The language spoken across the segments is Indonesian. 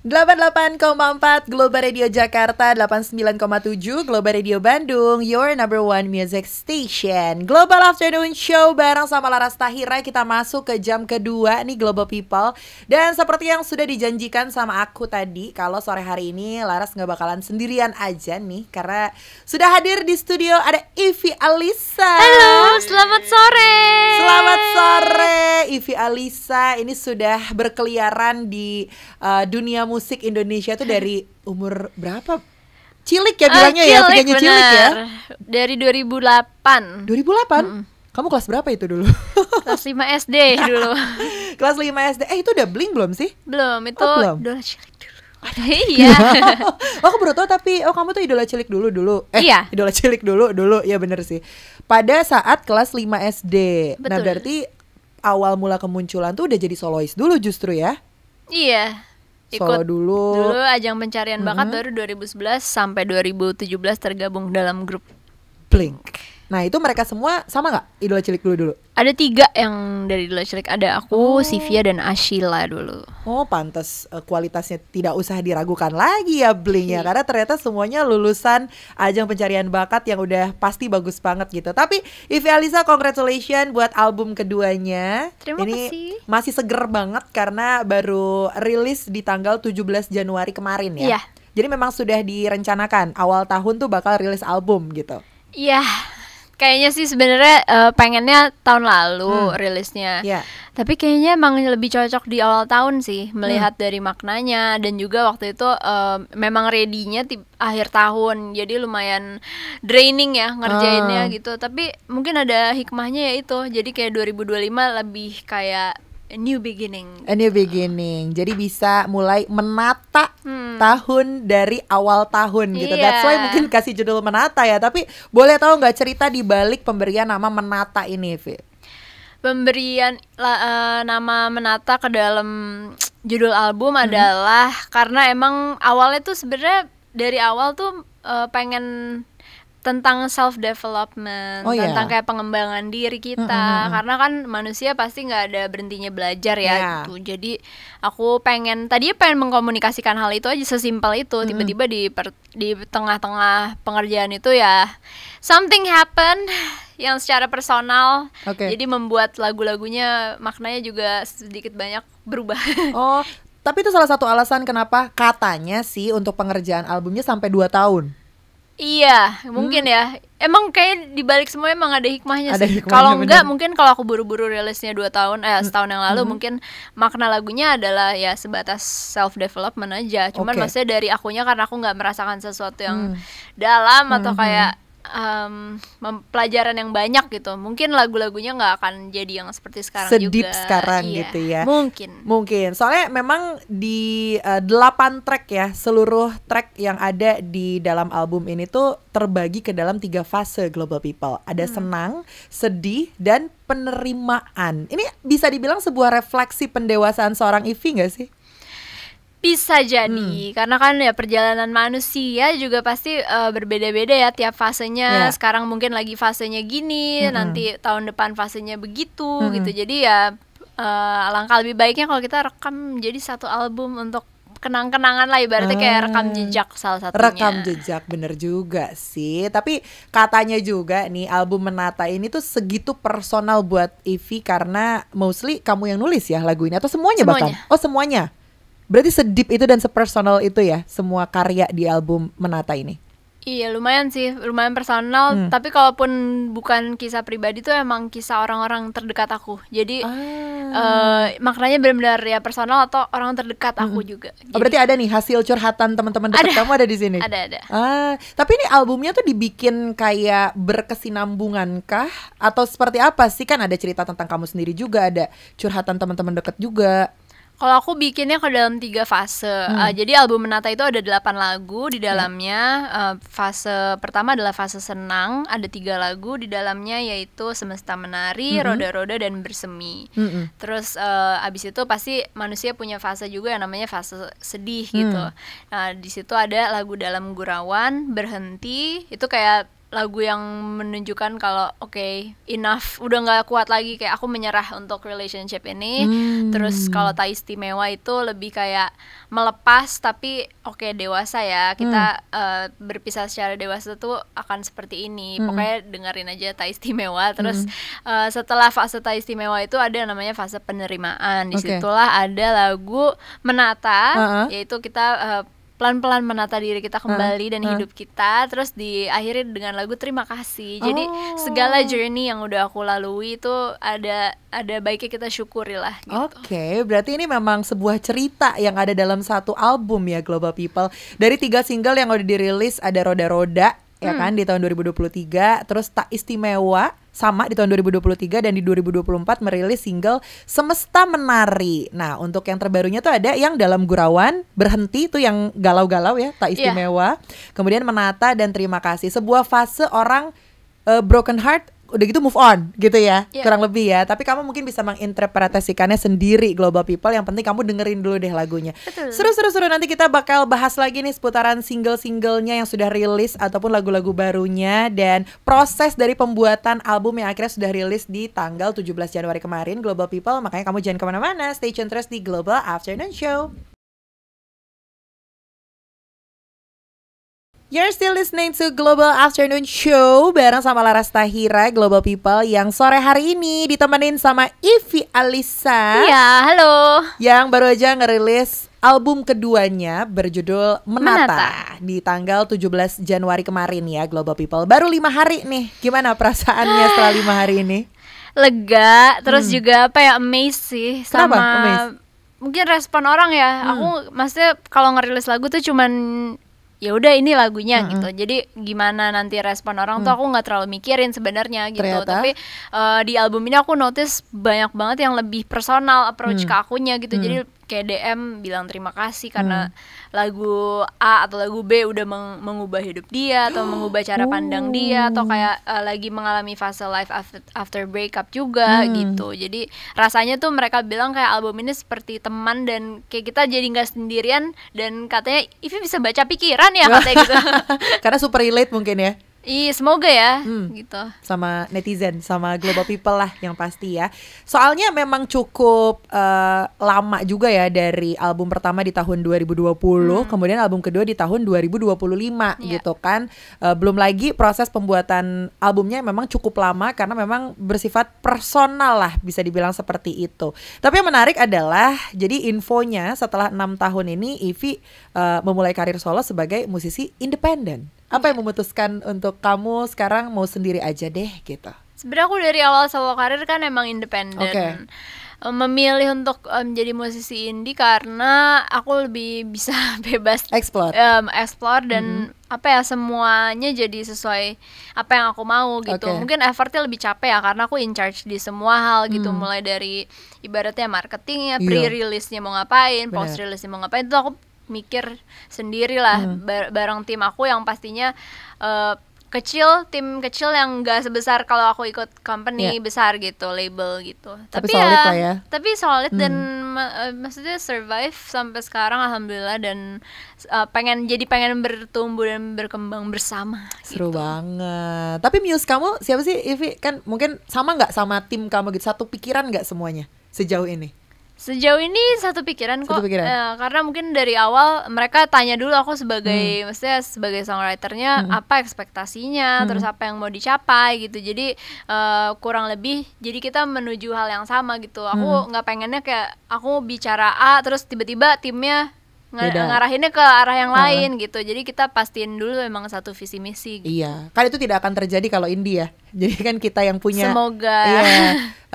88,4 Global Radio Jakarta, 89,7 Global Radio Bandung, your number one music station. Global Afternoon Show bareng sama Laras Tahira. Kita masuk ke jam kedua nih Global People. Dan seperti yang sudah dijanjikan sama aku tadi, kalau sore hari ini Laras gak bakalan sendirian aja nih, karena sudah hadir di studio ada Ivy Alisa. Halo, selamat sore. Selamat sore Ivy Alisa. Ini sudah berkeliaran di dunia musik Indonesia tuh dari umur berapa? Cilik ya bilangnya ya, penyanyi cilik ya. Dari 2008. 2008? Kamu kelas berapa itu dulu? Kelas 5 SD dulu. Kelas 5 SD. Itu udah Blink belum sih? Belum, itu belum? idola cilik dulu. Iya. Aku baru tahu tapi kamu tuh idola cilik dulu. Iya. Idola cilik dulu. Ya bener sih. Pada saat kelas 5 SD. Betul. Nah berarti awal mula kemunculan tuh udah jadi solois dulu justru ya? Iya. Solo dulu ajang pencarian bakat baru 2011 sampai 2017 tergabung dalam grup Blink. Nah itu mereka semua sama gak idola cilik dulu? Ada 3 yang dari idola cilik. Ada aku, Sivia, dan Ashila dulu. Oh pantas kualitasnya tidak usah diragukan lagi ya Blink ya. Karena ternyata semuanya lulusan ajang pencarian bakat yang udah pasti bagus banget gitu. Tapi Ivy Alisa, congratulations buat album keduanya. Terima Ini kasih. masih seger banget karena baru rilis di tanggal 17 Januari kemarin ya. Iya. Jadi memang sudah direncanakan awal tahun tuh bakal rilis album gitu. Iya. Kayaknya sih sebenarnya pengennya tahun lalu rilisnya. Iya. Tapi kayaknya emang lebih cocok di awal tahun sih, melihat dari maknanya. Dan juga waktu itu memang ready-nya akhir tahun, jadi lumayan draining ya ngerjainnya gitu. Tapi mungkin ada hikmahnya ya itu. Jadi kayak 2025 lebih kayak a new beginning. A new beginning. Jadi bisa mulai menata tahun dari awal tahun gitu. Iya. That's why mungkin kasih judul Menata ya. Tapi boleh tahu nggak cerita di balik pemberian nama Menata ini, Vi? Pemberian nama Menata ke dalam judul album adalah karena emang awalnya tuh sebenarnya dari awal tuh pengen tentang self development, tentang kayak pengembangan diri kita, karena kan manusia pasti nggak ada berhentinya belajar ya, gitu. Jadi aku tadinya pengen mengkomunikasikan hal itu aja, sesimpel itu. Tiba-tiba di tengah-tengah pengerjaan itu ya something happen yang secara personal, jadi membuat lagu-lagunya maknanya juga sedikit banyak berubah. Oh, tapi itu salah satu alasan kenapa katanya sih untuk pengerjaan albumnya sampai 2 tahun. Iya, mungkin ya. Emang kayak dibalik semua emang ada hikmahnya ada sih. Hikmahnya, kalau enggak, bener. mungkin kalau aku buru-buru rilisnya 2 tahun, setahun yang lalu, mungkin makna lagunya adalah ya sebatas self development aja. Cuman maksudnya dari akunya, karena aku nggak merasakan sesuatu yang dalam atau kayak pelajaran yang banyak gitu. Mungkin lagu-lagunya nggak akan jadi yang seperti sekarang sedip juga. sekarang Iya, gitu ya. Mungkin. Soalnya memang di 8 track ya, seluruh track yang ada di dalam album ini tuh terbagi ke dalam 3 fase Global People. Ada senang, sedih, dan penerimaan. Ini bisa dibilang sebuah refleksi pendewasaan seorang Ivy gak sih? Bisa jadi, karena kan ya perjalanan manusia juga pasti berbeda-beda ya tiap fasenya. Sekarang mungkin lagi fasenya gini, nanti tahun depan fasenya begitu gitu. Jadi ya alangkah lebih baiknya kalau kita rekam jadi satu album untuk kenang-kenangan lah, ibaratnya kayak rekam jejak salah satunya. Rekam jejak, bener juga sih. Tapi katanya juga nih album Menata ini tuh segitu personal buat Ivy karena mostly kamu yang nulis ya lagu ini, atau semuanya bahkan? Oh semuanya. Berarti sedip itu dan sepersonal itu ya semua karya di album Menata ini. Iya, lumayan sih, lumayan personal. Tapi kalaupun bukan kisah pribadi tuh emang kisah orang-orang terdekat aku. Jadi maknanya benar-benar ya personal atau orang terdekat aku juga. Jadi, berarti ada nih hasil curhatan teman-teman dekat kamu ada di sini. Ada. Tapi ini albumnya tuh dibikin kayak berkesinambungan kah? Atau seperti apa sih? Kan ada cerita tentang kamu sendiri juga, ada curhatan teman-teman dekat juga. Kalau aku bikinnya ke dalam 3 fase. Jadi album Menata itu ada 8 lagu di dalamnya. Fase pertama adalah fase senang, ada 3 lagu di dalamnya, yaitu Semesta Menari, Roda-Roda, dan Bersemi. Terus abis itu pasti manusia punya fase juga yang namanya fase sedih gitu. Nah di situ ada lagu Dalam Gurauan, Berhenti, itu kayak lagu yang menunjukkan kalau oke, enough, udah nggak kuat lagi, kayak aku menyerah untuk relationship ini. Terus kalau tak istimewa itu lebih kayak melepas, tapi oke, dewasa ya, kita berpisah secara dewasa tuh akan seperti ini. Pokoknya dengerin aja tak istimewa. Terus setelah fase tak istimewa itu ada yang namanya fase penerimaan. Disitulah ada lagu Menata, yaitu kita pelan-pelan menata diri kita kembali dan hidup kita, terus diakhiri dengan lagu Terima Kasih. Jadi segala journey yang udah aku lalui itu ada baiknya kita syukuri lah gitu. Oke, berarti ini memang sebuah cerita yang ada dalam satu album ya, Global People. Dari 3 single yang udah dirilis ada Roda-Roda ya kan di tahun 2023, terus Tak Istimewa sama di tahun 2023, dan di 2024 merilis single Semesta Menari. Nah, untuk yang terbarunya tuh ada yang Dalam Gurauan, Berhenti tuh yang galau-galau ya, Tak Istimewa. Kemudian Menata dan Terima Kasih. Sebuah fase orang broken heart, udah gitu move on gitu ya, kurang lebih ya. Tapi kamu mungkin bisa menginterpretasikannya sendiri, Global People. Yang penting kamu dengerin dulu deh lagunya. Seru. Nanti kita bakal bahas lagi nih seputaran single-singlenya yang sudah rilis ataupun lagu-lagu barunya, dan proses dari pembuatan album yang akhirnya sudah rilis di tanggal 17 Januari kemarin, Global People. Makanya kamu jangan kemana-mana, stay tune terus di Global Afternoon Show. You're still listening to Global Afternoon Show bareng sama Laras Tahira, Global People, yang sore hari ini ditemenin sama Ivy Alisa. Iya, halo. Yang baru aja ngerilis album keduanya berjudul Menata di tanggal 17 Januari kemarin ya, Global People. Baru 5 hari nih, gimana perasaannya setelah 5 hari ini? Lega, terus juga apa ya, amazed sih. Kenapa sama amazed? mungkin respon orang ya. Aku maksudnya kalau ngerilis lagu tuh cuman ya udah ini lagunya gitu. Jadi gimana nanti respon orang tuh aku nggak terlalu mikirin sebenarnya gitu. Ternyata? Tapi di album ini aku notice banyak banget yang lebih personal approach ke akunya gitu. Jadi kayak DM bilang terima kasih karena lagu A atau lagu B udah mengubah hidup dia atau mengubah cara pandang dia, atau kayak lagi mengalami fase life after breakup juga gitu. Jadi rasanya tuh mereka bilang kayak album ini seperti teman, dan kayak kita jadi nggak sendirian, dan katanya Ivy bisa baca pikiran ya katanya gitu. Karena super relate mungkin ya. Iya, semoga ya gitu. Sama netizen, sama Global People lah yang pasti ya. Soalnya memang cukup lama juga ya, dari album pertama di tahun 2020, kemudian album kedua di tahun 2025 gitu kan. Belum lagi proses pembuatan albumnya memang cukup lama karena memang bersifat personal lah, bisa dibilang seperti itu. Tapi yang menarik adalah, jadi infonya setelah 6 tahun ini Ivy memulai karir solo sebagai musisi independen. Apa yang memutuskan untuk kamu sekarang mau sendiri aja deh gitu? Sebenarnya aku dari awal solo karir kan emang independen. Memilih untuk jadi musisi indie karena aku lebih bisa bebas explore dan apa ya, semuanya jadi sesuai apa yang aku mau gitu. Mungkin effortnya lebih capek ya karena aku in charge di semua hal gitu, mulai dari ibaratnya marketingnya, pre-release-nya mau ngapain, post-release-nya mau ngapain, itu aku mikir sendiri lah bareng tim aku yang pastinya tim kecil yang gak sebesar kalau aku ikut company besar gitu, label gitu. Tapi solid lah ya. Tapi solid dan maksudnya survive sampai sekarang alhamdulillah, dan pengen bertumbuh dan berkembang bersama. Seru gitu. banget. Tapi muse kamu siapa sih, Ivy? Kan mungkin sama nggak sama tim kamu gitu, satu pikiran nggak semuanya sejauh ini? Sejauh ini satu pikiran kok. Karena mungkin dari awal mereka tanya dulu aku sebagai maksudnya sebagai songwriternya apa ekspektasinya, terus apa yang mau dicapai gitu. Jadi kurang lebih jadi kita menuju hal yang sama gitu. Aku nggak pengennya kayak aku bicara A terus tiba-tiba timnya ngarahinnya ke arah yang lain gitu. Jadi kita pastiin dulu memang satu visi misi gitu. Iya, kan itu tidak akan terjadi kalau indie ya. Jadi kan kita yang punya, semoga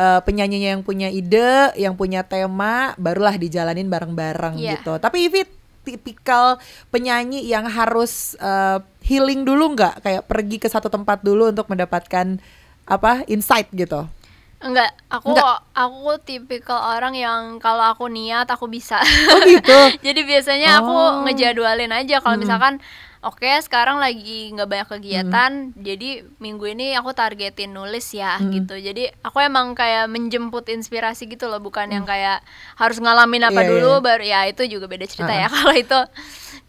penyanyinya yang punya ide, yang punya tema, barulah dijalanin bareng-bareng gitu. Tapi Ivy tipikal penyanyi yang harus healing dulu nggak? Kayak pergi ke satu tempat dulu untuk mendapatkan insight gitu? Enggak, aku tipikal orang yang kalau aku niat aku bisa. Oh gitu. Jadi biasanya aku ngejadwalin aja kalau misalkan sekarang lagi nggak banyak kegiatan, jadi minggu ini aku targetin nulis ya gitu. Jadi aku emang kayak menjemput inspirasi gitu loh, bukan yang kayak harus ngalamin apa dulu baru ya, itu juga beda cerita ya kalau itu.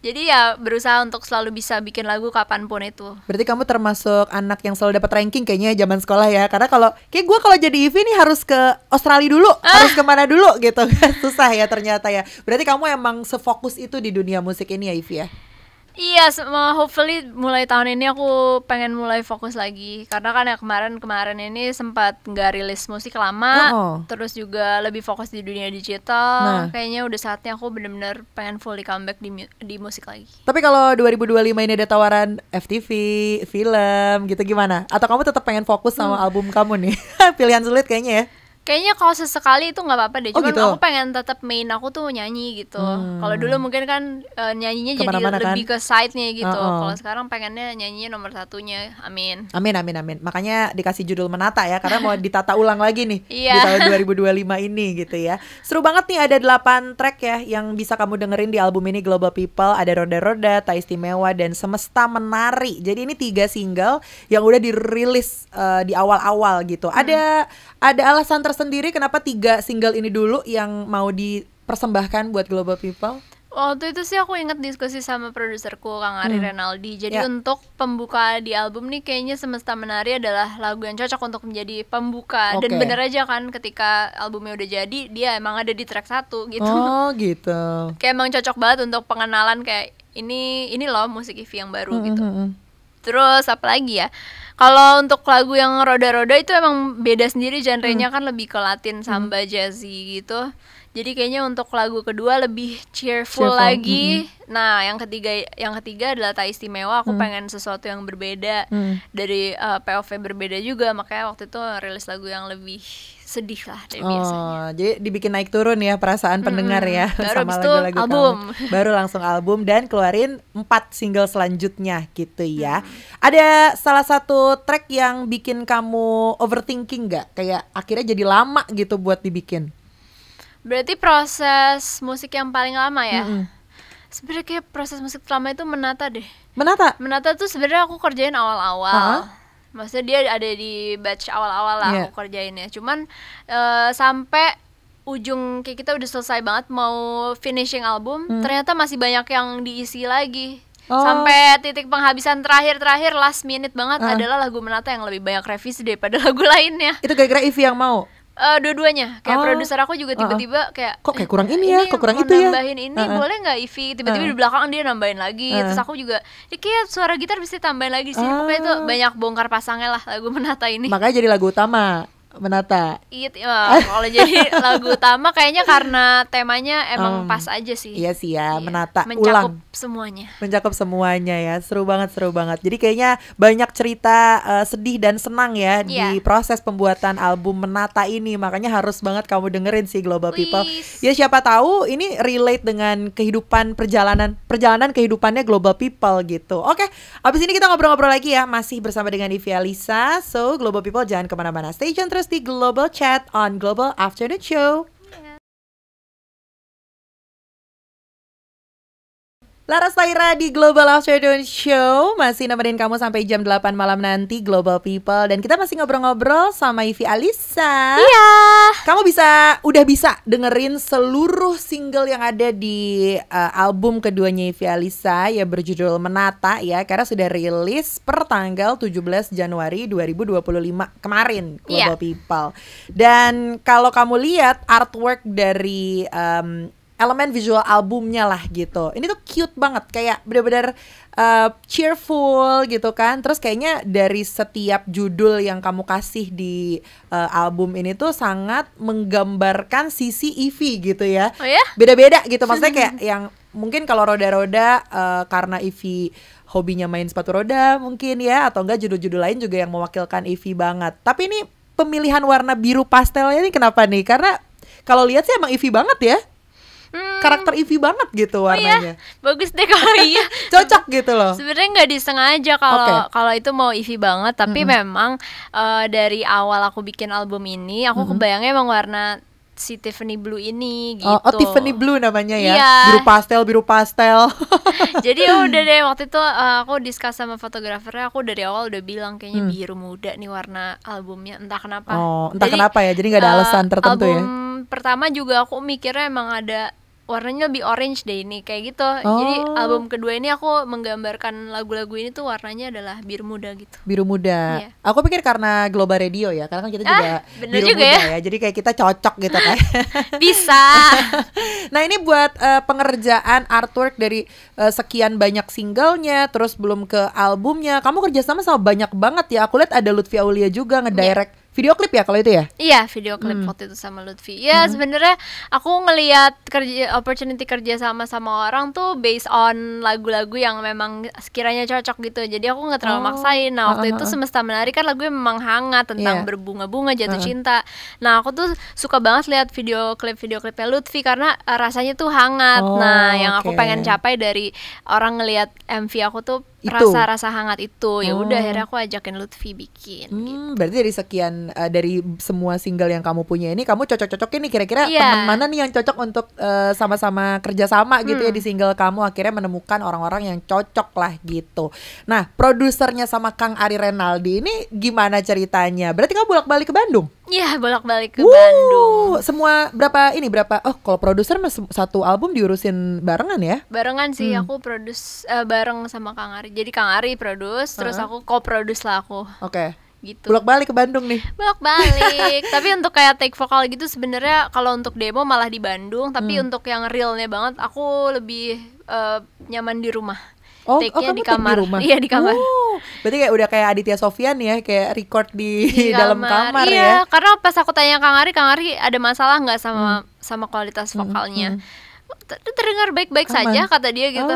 Jadi ya berusaha untuk selalu bisa bikin lagu kapanpun itu. Berarti kamu termasuk anak yang selalu dapat ranking kayaknya zaman sekolah ya. Karena kayak gue kalau jadi Ivy nih harus ke Australia dulu, harus kemana dulu gitu kan. Susah ya ternyata ya. Berarti kamu emang sefokus itu di dunia musik ini ya Ivy ya? Iya, hopefully mulai tahun ini aku pengen mulai fokus lagi. Karena kan ya kemarin ini sempat nggak rilis musik lama. Terus juga lebih fokus di dunia digital. Kayaknya udah saatnya aku benar-benar pengen fully comeback di musik lagi. Tapi kalau 2025 ini ada tawaran FTV, film gitu gimana? Atau kamu tetap pengen fokus sama album kamu nih? Pilihan sulit kayaknya ya. Kayaknya kalau sesekali itu nggak apa-apa deh. Cuman gitu? aku pengen tetap main aku tuh nyanyi gitu. Kalau dulu mungkin kan nyanyinya jadi lebih ke side-nya gitu. Kalau sekarang pengennya nyanyinya nomor satunya. Amin. Amin. Makanya dikasih judul Menata ya, karena mau ditata ulang lagi nih di tahun 2025 ini gitu ya. Seru banget nih, ada 8 track ya yang bisa kamu dengerin di album ini Global People. Ada Roda-Roda, Tak Istimewa, dan Semesta Menari. Jadi ini 3 single yang udah dirilis di awal-awal gitu. Ada alasan tersendiri kenapa 3 single ini dulu yang mau dipersembahkan buat Global People? Waktu itu sih aku inget diskusi sama produserku Kang Ari Renaldi. Jadi untuk pembuka di album nih kayaknya Semesta Menari adalah lagu yang cocok untuk menjadi pembuka. Dan bener aja kan ketika albumnya udah jadi, dia emang ada di track 1 gitu. Oh gitu. Kayak emang cocok banget untuk pengenalan kayak ini loh musik Ivy yang baru gitu. Terus apa lagi ya? Kalau untuk lagu yang Roda-Roda itu emang beda sendiri, genrenya kan lebih ke Latin, samba, jazzy gitu. Jadi kayaknya untuk lagu kedua lebih cheerful lagi. Nah, yang ketiga adalah Tak Istimewa. Aku pengen sesuatu yang berbeda dari POV berbeda juga, makanya waktu itu rilis lagu yang lebih sedih lah dari biasanya. Jadi dibikin naik turun ya perasaan pendengar ya. Baru sama abis lagu-lagu album. Kamu. Baru langsung album dan keluarin 4 single selanjutnya gitu ya. Ada salah satu track yang bikin kamu overthinking gak? Kayak akhirnya jadi lama gitu buat dibikin. Berarti proses musik yang paling lama ya? Sebenarnya kayak proses musik lama itu Menata deh. Menata tuh sebenarnya aku kerjain awal-awal. Maksudnya dia ada di batch awal-awal lah aku kerjainnya. Cuman sampai ujung kayak kita udah selesai banget mau finishing album, ternyata masih banyak yang diisi lagi. Sampai titik penghabisan terakhir last minute banget adalah lagu Menata yang lebih banyak revisi daripada lagu lainnya. Itu gara-gara Ivy yang mau? Dua-duanya. Kayak produser aku juga tiba-tiba kayak kok kayak kurang ini ya, kok kurang itu ya, nambahin ini boleh nggak Ivy? Tiba-tiba di belakang dia nambahin lagi. Terus aku juga kayak suara gitar bisa tambahin lagi sih. Pokoknya itu banyak bongkar pasangnya lah lagu Menata ini. Makanya jadi lagu utama Menata. Iya, kalau jadi lagu utama kayaknya karena temanya emang pas aja sih. Iya sih ya, Menata mencakup ulang. semuanya. Mencakup semuanya ya, seru banget. Jadi kayaknya banyak cerita sedih dan senang ya di proses pembuatan album Menata ini. Makanya harus banget kamu dengerin sih Global People. Ya siapa tahu ini relate dengan kehidupan perjalanan kehidupannya Global People gitu. Oke, abis ini kita ngobrol-ngobrol lagi ya, masih bersama dengan Ivy Alisa. So Global People jangan kemana-mana, stay tune terus di Global Chat on Global Afternoon Show. Laras Tahira di Global Afternoon Show masih nemenin kamu sampai jam 8 malam nanti Global People. Dan kita masih ngobrol-ngobrol sama Ivy Alisa. Iya. Kamu udah bisa dengerin seluruh single yang ada di album keduanya Ivy Alisa ya, berjudul Menata ya, karena sudah rilis per tanggal 17 Januari 2025 kemarin Global People. Dan kalau kamu lihat artwork dari elemen visual albumnya lah gitu, ini tuh cute banget, kayak bener-bener cheerful gitu kan. Terus kayaknya dari setiap judul yang kamu kasih di album ini tuh sangat menggambarkan sisi Ivy gitu ya. Oh ya? Beda-beda gitu, maksudnya kayak yang mungkin kalau Roda-Roda karena Ivy hobinya main sepatu roda mungkin ya, atau enggak judul-judul lain juga yang mewakilkan Ivy banget. Tapi ini pemilihan warna biru pastelnya ini kenapa nih? Karena kalau lihat sih emang Ivy banget ya. Karakter Ivy banget gitu warnanya. Bagus deh kalau iya. Cocok gitu loh. Sebenarnya nggak disengaja kalau itu mau Ivy banget, tapi memang dari awal aku bikin album ini aku kebayangnya emang warna si Tiffany Blue ini gitu. Oh, Tiffany Blue namanya ya. Iya. Biru pastel. Jadi udah deh waktu itu aku discuss sama fotografernya, aku dari awal udah bilang kayaknya biru muda nih warna albumnya, entah kenapa. Kenapa ya. Jadi nggak ada alasan tertentu ya. Album pertama juga aku mikirnya emang ada warnanya lebih orange deh ini kayak gitu. Jadi album kedua ini aku menggambarkan lagu-lagu ini tuh warnanya adalah biru muda gitu. Biru muda. Iya. Aku pikir karena Global Radio ya, karena kan kita juga bener biru juga muda ya. ya. Jadi kayak kita cocok gitu kan. Bisa. Nah ini buat pengerjaan artwork dari sekian banyak singlenya, terus belum ke albumnya. Kamu kerjasama sama banyak banget ya. Aku lihat ada Lutfi Aulia juga ngedirect video klip ya kalau itu ya. Iya, video klip waktu itu sama Lutfi. Ya sebenarnya aku ngelihat opportunity kerja sama orang tuh based on lagu-lagu yang memang sekiranya cocok gitu. Jadi aku nggak terlalu maksain. Nah waktu itu Semesta Menari kan lagunya memang hangat tentang berbunga-bunga, jatuh cinta. Nah aku tuh suka banget lihat video klipnya Lutfi karena rasanya tuh hangat. Nah yang aku pengen capai dari orang ngelihat MV aku tuh rasa hangat itu. Ya udah akhirnya aku ajakin Lutfi bikin gitu. Berarti dari sekian dari semua single yang kamu punya ini, kamu cocok-cocokin nih kira-kira teman mana nih yang cocok untuk sama-sama kerjasama gitu ya di single kamu, akhirnya menemukan orang-orang yang cocok lah gitu. Nah produsernya sama Kang Ari Renaldi ini gimana ceritanya? Berarti kamu bolak-balik ke Bandung? Iya bolak-balik ke Bandung. Semua berapa? Oh kalau produser satu album diurusin barengan ya? Barengan sih, aku produce bareng sama Kang Ari. Jadi Kang Ari produce, terus aku co-produce lah aku. Oke. Gitu. Bolak-balik ke Bandung nih. Bolak-balik. Tapi untuk kayak take vokal gitu sebenarnya kalau untuk demo malah di Bandung, tapi untuk yang realnya banget aku lebih nyaman di rumah. Take-nya di kamar. Iya di kamar. Berarti kayak udah kayak Aditya Sofyan ya, kayak record di dalam kamar ya. Iya, karena pas aku tanya Kang Ari ada masalah nggak sama kualitas vokalnya? Terdengar baik-baik saja kata dia gitu.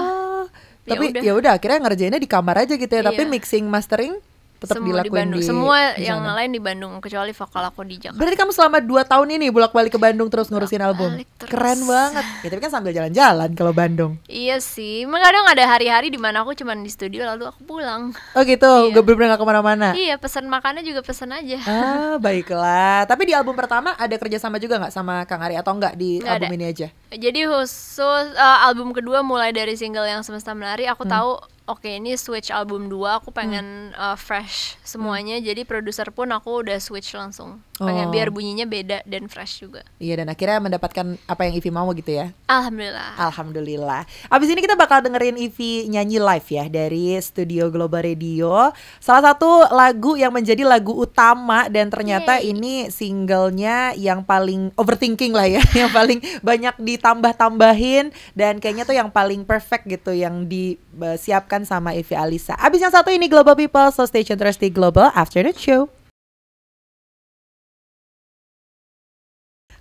Tapi ya udah akhirnya ngerjainnya di kamar aja gitu ya. Tapi mixing mastering tetap semua dilakuin di Bandung. Semua yang lain di Bandung kecuali vokal aku di Jakarta. Berarti kamu selama 2 tahun ini bolak-balik ke Bandung terus ngurusin album. Keren banget. Ya, tapi kan sambil jalan-jalan kalau Bandung. Iya sih. Kadang ada hari-hari di mana aku cuman di studio lalu aku pulang. Oh gitu. Gak bener-bener gak kemana-mana. Iya, pesan makannya juga pesan aja. Baiklah. Tapi di album pertama ada kerjasama juga gak sama Kang Ari atau enggak di album ini aja? Jadi khusus album kedua mulai dari single yang Semesta Menari aku tahu oke, ini switch album 2 aku pengen fresh semuanya. Jadi produser pun aku udah switch langsung. Pengen biar bunyinya beda dan fresh juga. Iya, dan akhirnya mendapatkan apa yang Ivy mau gitu ya. Alhamdulillah. Abis ini kita bakal dengerin Ivy nyanyi live ya dari studio Global Radio. Salah satu lagu yang menjadi lagu utama dan ternyata ini singlenya yang paling overthinking lah ya. Yang paling banyak ditambah-tambahin dan kayaknya tuh yang paling perfect gitu yang disiapkan sama Ivy Alisa. Abis yang satu ini Global People, so stay tuned terus di Global Afternoon Show.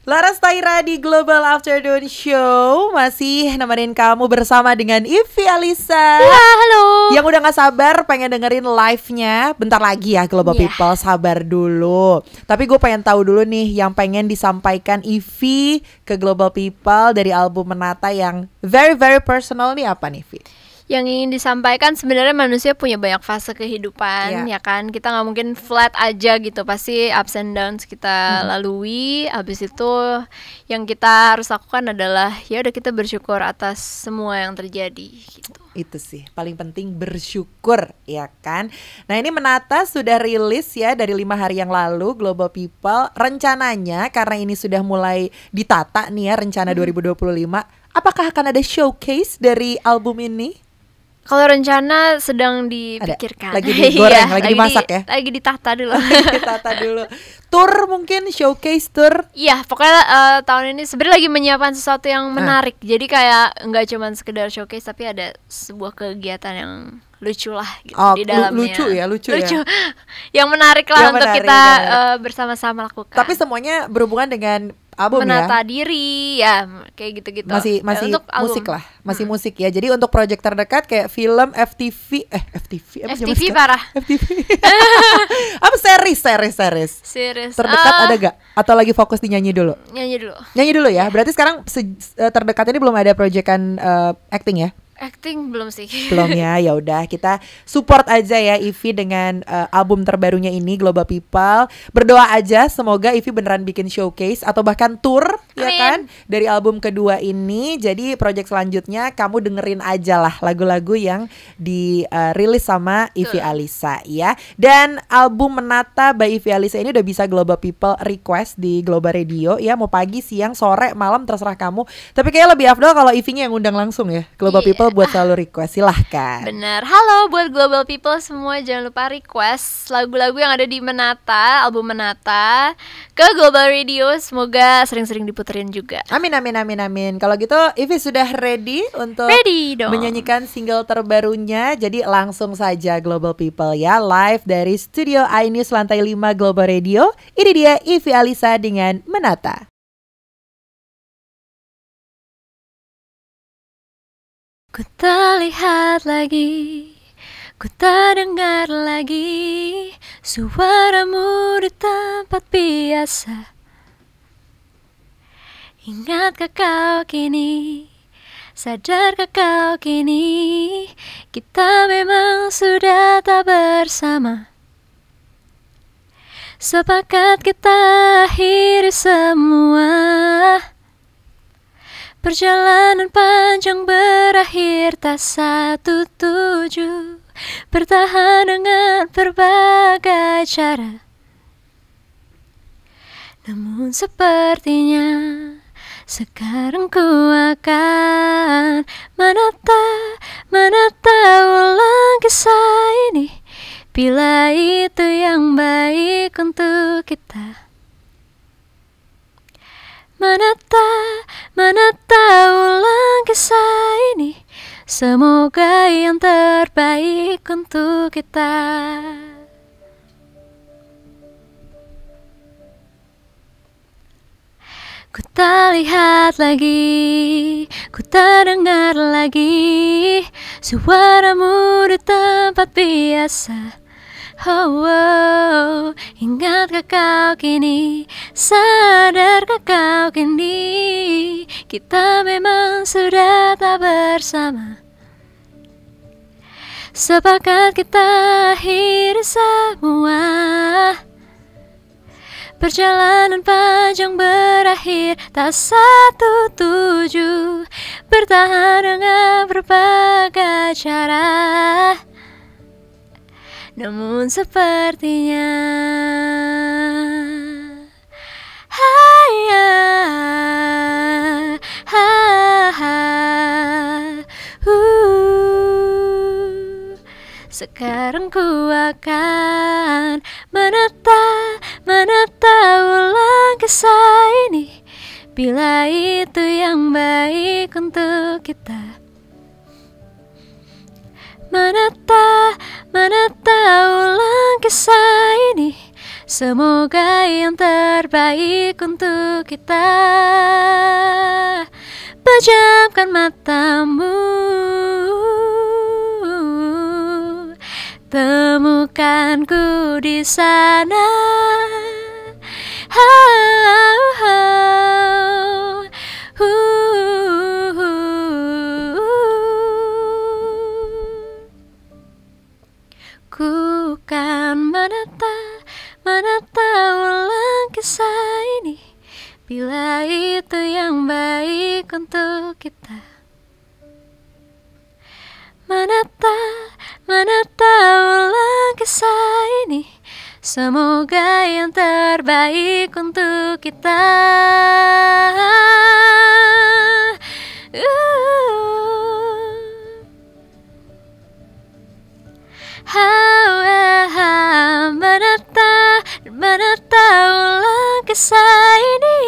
Laras Tahira di Global Afternoon Show masih nemenin kamu bersama dengan Ivy Alisa. Halo. Yang udah gak sabar pengen dengerin live-nya bentar lagi ya Global People, sabar dulu. Tapi gue pengen tahu dulu nih yang pengen disampaikan Ivy ke Global People dari album Menata yang very very personal nih apa nih Ivy? Yang ingin disampaikan sebenarnya manusia punya banyak fase kehidupan, ya kan? Kita nggak mungkin flat aja gitu, pasti ups and downs kita lalui. Habis itu yang kita harus lakukan adalah ya udah kita bersyukur atas semua yang terjadi gitu. Itu sih paling penting, bersyukur ya kan. Nah ini Menata sudah rilis ya dari 5 hari yang lalu Global People. Rencananya karena ini sudah mulai ditata nih ya rencana 2025, apakah akan ada showcase dari album ini? Kalau rencana sedang dipikirkan. Lagi digoreng, lagi dimasak ya? Lagi ditata dulu. Tour mungkin, showcase tour. Iya, pokoknya tahun ini sebenarnya lagi menyiapkan sesuatu yang menarik. Jadi kayak nggak cuma sekedar showcase, tapi ada sebuah kegiatan yang lucu lah gitu di dalamnya. Lucu ya. Yang menarik lah untuk kita bersama-sama lakukan. Tapi semuanya berhubungan dengan album menata diri ya kayak gitu-gitu. Masih untuk musik lah, masih musik ya. Jadi untuk project terdekat kayak film, FTV parah. FTV. Apa series terdekat ada gak? Atau lagi fokus di nyanyi dulu? Nyanyi dulu ya. Berarti sekarang terdekat ini belum ada proyekan acting ya? Acting belum sih. Belum ya, ya udah kita support aja ya Ivy dengan album terbarunya ini Global People. Berdoa aja semoga Ivy beneran bikin showcase atau bahkan tour ya Amin. kan dari album kedua ini. Jadi project selanjutnya kamu dengerin aja lah lagu-lagu yang dirilis sama Ivy Alisa ya. Dan album Menata by Ivy Alisa ini udah bisa Global People request di Global Radio ya, mau pagi, siang, sore, malam terserah kamu. Tapi kayaknya lebih afdol kalau Ivy-nya yang undang langsung ya. Global Iya. People buat selalu request, silahkan. Bener. Halo buat Global People semua, jangan lupa request lagu-lagu yang ada di Menata, album Menata ke Global Radio. Semoga sering-sering diputerin juga. Amin amin amin amin. Kalau gitu Ivy sudah ready untuk Ready dong. menyanyikan single terbarunya. Jadi langsung saja Global People ya, live dari studio iNews lantai 5 Global Radio. Ini dia Ivy Alisa dengan Menata. Ku tak lihat lagi, ku tak dengar lagi suaramu di tempat biasa. Ingatkah kau kini, sadarkah kau kini, kita memang sudah tak bersama. Sepakat kita akhiri semua. Perjalanan panjang berakhir tak satu tuju, bertahan dengan berbagai cara. Namun sepertinya sekarang ku akan menata ulang kisah ini, bila itu yang baik untuk kita. Menata ulang kisah ini, semoga yang terbaik untuk kita. Ku tak lihat lagi, ku tak dengar lagi suaramu di tempat biasa. Oh, ingatkah kau kini, sadarkah kau kini, kita memang sudah tak bersama. Sepakat kita akhiri semua. Perjalanan panjang berakhir tak satu tuju, bertahan dengan berbagai cara. Namun sepertinya sekarang ku akan menata ulang kisah ini, bila itu yang baik untuk kita. Menata ulang kisah ini, semoga yang terbaik untuk kita. Pejamkan matamu, temukan ku di sana. Ku kan menata ulang kisah ini, bila itu yang baik untuk kita. Menata ulang kisah ini, semoga yang terbaik untuk kita. Menata ulang kisah ini,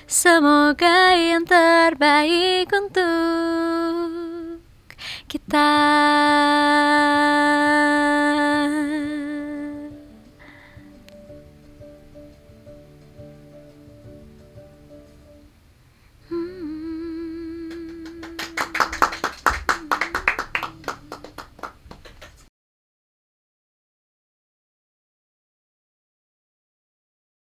semoga yang terbaik untuk kita.